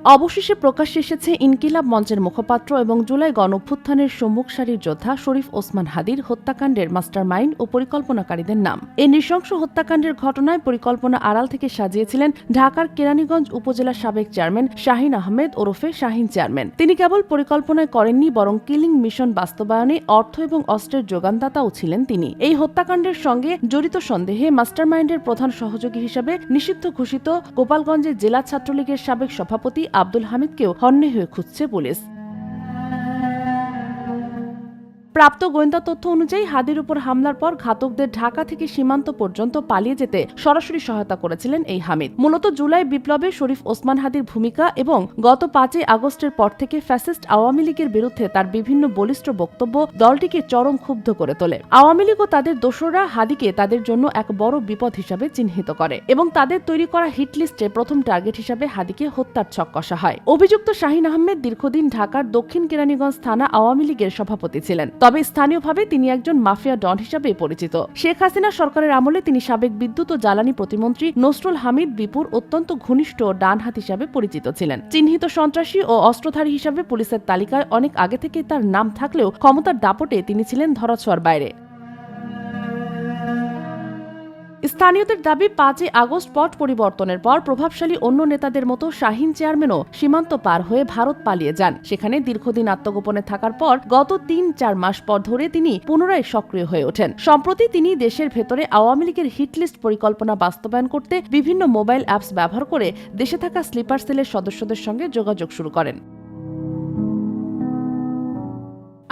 অবশেষে প্রকাশ্যে এসেছে ইনকিলাব মঞ্চের মুখপাত্র এবং জুলাই গণঅভ্যুত্থানের সম্মুখ সারির যোদ্ধা শরীফ ওসমান হাদির হত্যাকাণ্ডের মাস্টারমাইন্ড ও পরিকল্পনাকারীদের নাম। এই নৃশংস হত্যাকাণ্ডের ঘটনায় পরিকল্পনা আড়াল থেকে সাজিয়েছিলেন ঢাকার কেরানীগঞ্জ উপজেলার সাবেক চেয়ারম্যান শাহিন আহমেদ ওরফে শাহিন চেয়ারম্যান। তিনি কেবল পরিকল্পনায় করেননি, বরং কিলিং মিশন বাস্তবায়নে অর্থ এবং অস্ত্রের যোগানদাতাও ছিলেন তিনি। এই হত্যাকাণ্ডের সঙ্গে জড়িত সন্দেহে মাস্টারমাইন্ডের প্রধান সহযোগী হিসেবে নিষিদ্ধ ঘোষিত গোপালগঞ্জের জেলা ছাত্রলীগের সাবেক সভাপতি আব্দুল হামিদকেও হন্যে হয়ে খুঁজছে পুলিশ। প্রাপ্ত গোয়েন্দা তথ্য অনুযায়ী হাদির উপর হামলার পর ঘাতকদের ঢাকা থেকে সীমান্ত পর্যন্ত পালিয়ে যেতে সরাসরি সহায়তা করেছিলেন এই হামিদ। মূলত জুলাই বিপ্লবে শরীফ ওসমান হাদির ভূমিকা এবং গত 5 আগস্টের পর থেকে ফ্যাসিস্ট আওয়ামী লীগের বিরুদ্ধে তার বিভিন্ন বলিষ্ঠ বক্তব্য দলটিকে চরম ক্ষুব্ধ করে তোলে। আওয়ামী লীগ ও তাদের দোসররা হাদিকে তাদের জন্য এক বড় বিপদ হিসাবে চিহ্নিত করে এবং তাদের তৈরি করা হিট লিস্টে প্রথম টার্গেট হিসাবে হাদিকে হত্যার ছক কষা হয়। অভিযুক্ত শাহিন আহমেদ দীর্ঘদিন ঢাকার দক্ষিণ কেরানীগঞ্জ থানা আওয়ামী লীগের সভাপতি ছিলেন। তবে স্থানীয়ভাবে তিনি একজন মাফিয়া ডন হিসাবে পরিচিত। শেখ হাসিনা সরকারের আমলে তিনি সাবেক বিদ্যুৎ ও জ্বালানি প্রতিমন্ত্রী নসরুল হামিদ বিপুর অত্যন্ত ঘনিষ্ঠ ডানহাত হিসাবে পরিচিত ছিলেন। চিহ্নিত সন্ত্রাসী ও অস্ত্রধারী হিসাবে পুলিশের তালিকায় অনেক আগে থেকে তার নাম থাকলেও ক্ষমতার দাপটে তিনি ছিলেন ধরাছোঁয়ার বাইরে। স্থানীয়দের দাবি 5 আগস্ট পট পরিবর্তনের পর প্রভাবশালী অন্য নেতাদের মতো শাহিন চেয়ারম্যানও সীমান্ত পার হয়ে ভারত পালিয়ে যান। সেখানে দীর্ঘদিন আত্মগোপনে থাকার পর গত 3-4 মাস পর ধরে তিনি পুনরায় সক্রিয় হয়ে ওঠেন। সম্প্রতি তিনি দেশের ভেতরে আওয়ামী লীগের হিটলিস্ট পরিকল্পনা বাস্তবায়ন করতে বিভিন্ন মোবাইল অ্যাপস ব্যবহার করে দেশে থাকা স্লিপার সেলের সদস্যদের সঙ্গে যোগাযোগ শুরু করেন।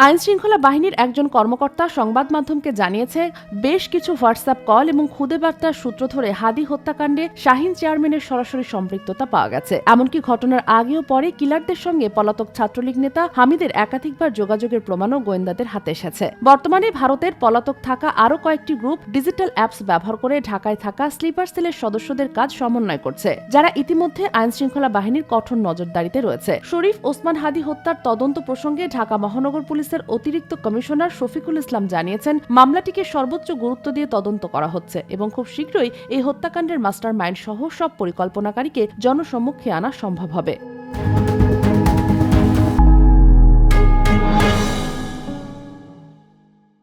আইনশৃঙ্খলা বাহিনীর একজন কর্মকর্তা সংবাদ মাধ্যমকে জানিয়েছে, বেশ কিছু হোয়াটসঅ্যাপ কল এবং খুদে বার্তার সূত্র ধরে হাদি হত্যাকাণ্ডে শাহিন চেয়ারম্যানের সরাসরি সম্পৃক্ততা পাওয়া গেছে। এমনকি ঘটনার আগেও পরে কিলারদের সঙ্গে পলাতক ছাত্রলীগ নেতা হামিদের একাধিকবার যোগাযোগের প্রমাণও গোয়েন্দাদের হাতে এসেছে। বর্তমানে ভারতের পলাতক থাকা আরও কয়েকটি গ্রুপ ডিজিটাল অ্যাপস ব্যবহার করে ঢাকায় থাকা স্লিপার সেলের সদস্যদের কাজ সমন্বয় করছে, যারা ইতিমধ্যে আইনশৃঙ্খলা বাহিনীর কঠোর নজরদারিতে রয়েছে। শরীফ ওসমান হাদি হত্যার তদন্ত প্রসঙ্গে ঢাকা মহানগর পুলিশের অতিরিক্ত কমিশনার শফিকুল ইসলাম জানিয়েছেন, মামলাটিকে সর্বোচ্চ গুরুত্ব দিয়ে তদন্ত করা হচ্ছে এবং খুব শীঘ্রই এই হত্যাকাণ্ডের মাস্টারমাইন্ড সহ সব পরিকল্পনাকারীকে জনসম্মুখে আনা সম্ভব হবে।